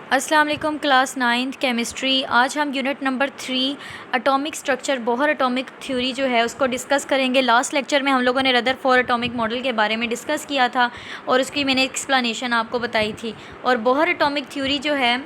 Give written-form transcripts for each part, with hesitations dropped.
अस्सलाम वालेकुम class 9th chemistry. आज हम unit number 3 atomic structure Bohr atomic theory जो है उसको डिस्कस करेंगे। लास्ट लेक्चर में हम लोगों ने रदरफोर्ड एटॉमिक मॉडल के बारे में डिस्कस किया था और उसकी मैंने एक्सप्लेनेशन आपको बताई थी। और बोहर एटॉमिक थ्योरी जो है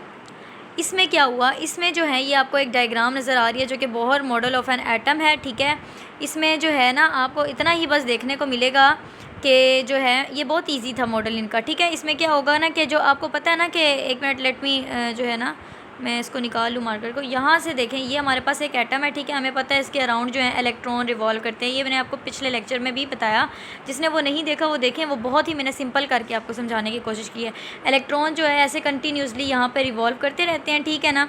इसमें क्या हुआ, इसमें जो है ये आपको एक डायग्राम नज़र आ रही है जो कि Bohr model of an atom है। ठीक है, इसमें जो है ना आपको इतना ही बस देखने को मिलेगा कि जो है ये बहुत इजी था मॉडल इनका। ठीक है, इसमें क्या होगा ना कि जो आपको पता है ना कि एक मिनट लेट मी जो है ना मैं इसको निकाल लूँ मार्कर को। यहाँ से देखें, ये हमारे पास एक एटम है। ठीक है, हमें पता है इसके अराउंड जो है इलेक्ट्रॉन रिवॉल्व करते हैं। ये मैंने आपको पिछले लेक्चर में भी बताया, जिसने वो नहीं देखा वो देखें, वो बहुत ही मैंने सिंपल करके आपको समझाने की कोशिश की है। इलेक्ट्रॉन जो है ऐसे कंटिन्यूसली यहाँ पर रिवॉल्व करते रहते हैं। ठीक है ना,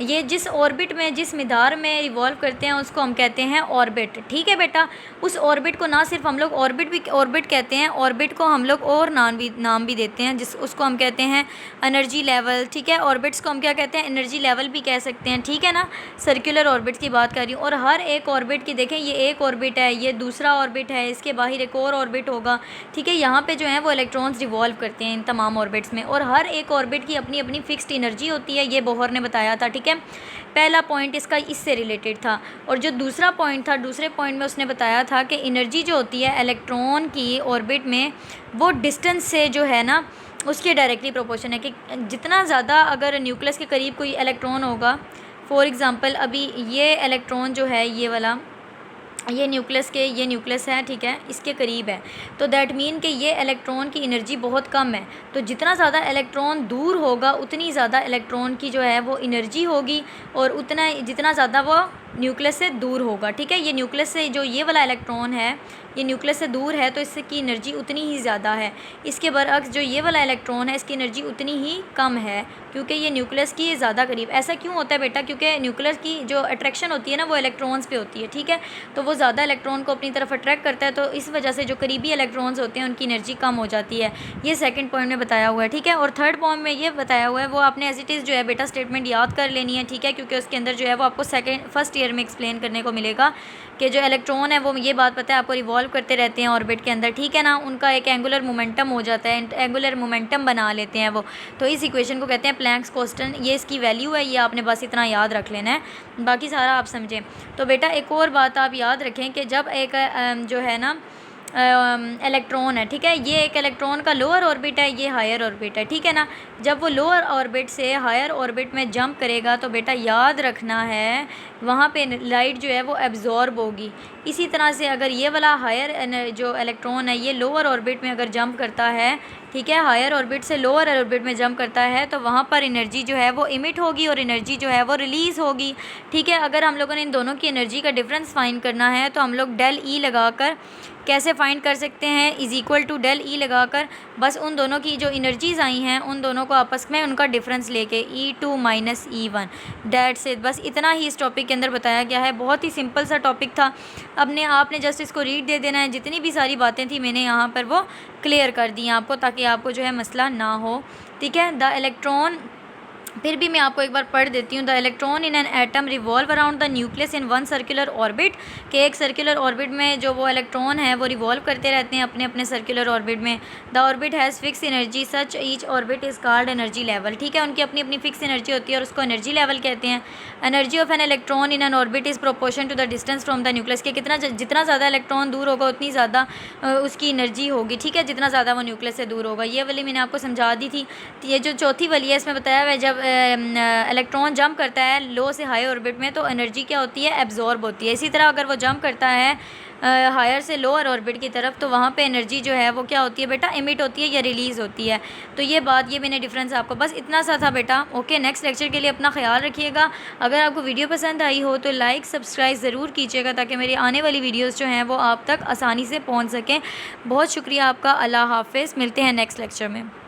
ये जिस ऑर्बिट में जिस मिदार में रिवॉल्व करते हैं उसको हम कहते हैं ऑर्बिट। ठीक है बेटा, उस ऑर्बिट को ना सिर्फ हम लोग ऑर्बिट कहते हैं, ऑर्बिट को हम लोग और नाम भी देते हैं, जिस उसको हम कहते हैं एनर्जी लेवल। ठीक है, ऑर्बिट्स को हम क्या कहते हैं, एनर्जी लेवल भी कह सकते हैं। ठीक है ना, सर्कुलर ऑर्बिट की बात कर रही हूँ। और हर एक ऑर्बिट की देखें, ये एक ऑर्बिट है, ये दूसरा ऑर्बिट है, इसके बाहर एक और ऑर्बिट होगा। ठीक है, यहाँ पे जो है वो इलेक्ट्रॉन्स रिवॉल्व करते हैं इन तमाम ऑर्बिट्स में, और हर एक ऑर्बिट की अपनी अपनी फिक्स्ड एनर्जी होती है। ये बोहर ने बताया था। ठीक है, पहला पॉइंट इसका इससे रिलेटेड था। और जो दूसरा पॉइंट था, दूसरे पॉइंट में उसने बताया था कि एनर्जी जो होती है इलेक्ट्रॉन की ऑर्बिट में, वो डिस्टेंस से जो है ना उसके डायरेक्टली प्रोपोर्शन है। कि जितना ज़्यादा अगर न्यूक्लियस के करीब कोई इलेक्ट्रॉन होगा, फॉर एग्ज़ाम्पल अभी ये इलेक्ट्रॉन जो है ये वाला, ये न्यूक्लियस है। ठीक है, इसके करीब है, तो दैट मीन कि ये इलेक्ट्रॉन की एनर्जी बहुत कम है। तो जितना ज़्यादा इलेक्ट्रॉन दूर होगा उतनी ज़्यादा इलेक्ट्रॉन की जो है वो एनर्जी होगी, और उतना जितना ज़्यादा वो न्यूक्लियस से दूर होगा। ठीक है, ये न्यूक्लियस से जो ये वाला इलेक्ट्रॉन है ये न्यूक्लियस से दूर है, तो इससे की एनर्जी उतनी ही ज़्यादा है। इसके बरअक्स जो ये वाला इलेक्ट्रॉन है इसकी एनर्जी उतनी ही कम है, क्योंकि ये न्यूक्लियस की ज़्यादा करीब। ऐसा क्यों होता है बेटा, क्योंकि न्यूक्लियस की जो अट्रैक्शन होती है ना वो इलेक्ट्रॉन्स पे होती है। ठीक है, तो वो ज़्यादा इलेक्ट्रॉन को अपनी तरफ अट्रैक्ट करता है, तो इस वजह से जो करीबी इलेक्ट्रॉन्स होते हैं उनकी एनर्जी कम हो जाती है। ये सेकंड पॉइंट में बताया हुआ है। ठीक है, और थर्ड पॉइंट में ये बताया हुआ है, वो आपने एज इट इज़ जो है बेटा स्टेटमेंट याद कर लेनी है। ठीक है, क्योंकि उसके अंदर जो है वो आपको फर्स्ट ईयर में एक्सप्लेन करने को मिलेगा कि जो इलेक्ट्रॉन है वो ये बात पता है आपको रिवॉल्व करते रहते हैं ऑर्बिट के अंदर। ठीक है ना, उनका एक एंगुलर मोमेंटम हो जाता है, एंगुलर मोमेंटम बना लेते हैं वो। तो इस इक्वेशन को कहते हैं प्लैंक्स कांस्टेंट। ये इसकी वैल्यू है, ये आपने बस इतना याद रख लेना है, बाकी सारा आप समझें। तो बेटा एक और बात आप याद रखें कि जब एक जो है ना इलेक्ट्रॉन है, ठीक है, ये एक इलेक्ट्रॉन का लोअर ऑर्बिट है, ये हायर ऑर्बिट है। ठीक है ना, जब वो लोअर ऑर्बिट से हायर ऑर्बिट में जंप करेगा तो बेटा याद रखना है वहाँ पे लाइट जो है वो एब्जॉर्ब होगी। इसी तरह से अगर ये वाला हायर जो इलेक्ट्रॉन है ये लोअर ऑर्बिट में अगर जंप करता है, ठीक है, हायर ऑर्बिट से लोअर ऑर्बिट में जंप करता है, तो वहाँ पर एनर्जी जो है वो इमिट होगी और एनर्जी जो है वो रिलीज़ होगी। ठीक है, अगर हम लोगों ने इन दोनों की एनर्जी का डिफरेंस फाइंड करना है तो हम लोग डेल ई लगाकर कैसे फाइंड कर सकते हैं, is equal to del E लगाकर बस उन दोनों की जो एनर्जीज़ आई हैं उन दोनों को आपस में उनका डिफरेंस लेके E2 माइनस E1, डेट से बस इतना ही इस टॉपिक के अंदर बताया गया है। बहुत ही सिंपल सा टॉपिक था। आपने जस्ट इसको रीड दे देना है, जितनी भी सारी बातें थी मैंने यहाँ पर वो क्लियर कर दी आपको, ताकि आपको जो है मसला ना हो। ठीक है, द इलेक्ट्रॉन, फिर भी मैं आपको एक बार पढ़ देती हूँ। The electron in an atom revolve around the nucleus in one circular orbit, के एक सर्कुलर ऑर्बिट में जो वो इलेक्ट्रॉन है वो रिवॉल्व करते रहते हैं अपने अपने सर्कुलर ऑर्बिट में। The orbit has fix energy, such each orbit is called energy level. ठीक है, उनकी अपनी अपनी फिक्स एनर्जी होती है और उसको एनर्जी लेवल कहते हैं। Energy of an electron in an orbit is proportion to the distance from the nucleus, के जितना ज़्यादा इलेक्ट्रॉन दूर होगा उतनी ज़्यादा उसकी एनर्जी होगी। ठीक है, जितना ज़्यादा वो न्यूक्लियस से दूर होगा। ये वाली मैंने आपको समझा दी थी। ये जो चौथी वाली है इसमें बताया हुआ है जब इलेक्ट्रॉन जंप करता है लो से हाई ऑर्बिट में तो एनर्जी क्या होती है, एब्जॉर्ब होती है। इसी तरह अगर वो जंप करता है हायर से लोअर ऑर्बिट की तरफ तो वहाँ पे एनर्जी जो है वो क्या होती है बेटा, इमिट होती है या रिलीज़ होती है। तो ये बात, ये मैंने डिफरेंस आपको बस इतना सा था बेटा। ओके, नेक्स्ट लेक्चर के लिए अपना ख्याल रखिएगा। अगर आपको वीडियो पसंद आई हो तो लाइक सब्सक्राइब ज़रूर कीजिएगा, ताकि मेरी आने वाली वीडियोज़ जो हैं वो आप तक आसानी से पहुँच सकें। बहुत शुक्रिया आपका। अल्लाह हाफ़िज़, मिलते हैं नेक्स्ट लेक्चर में।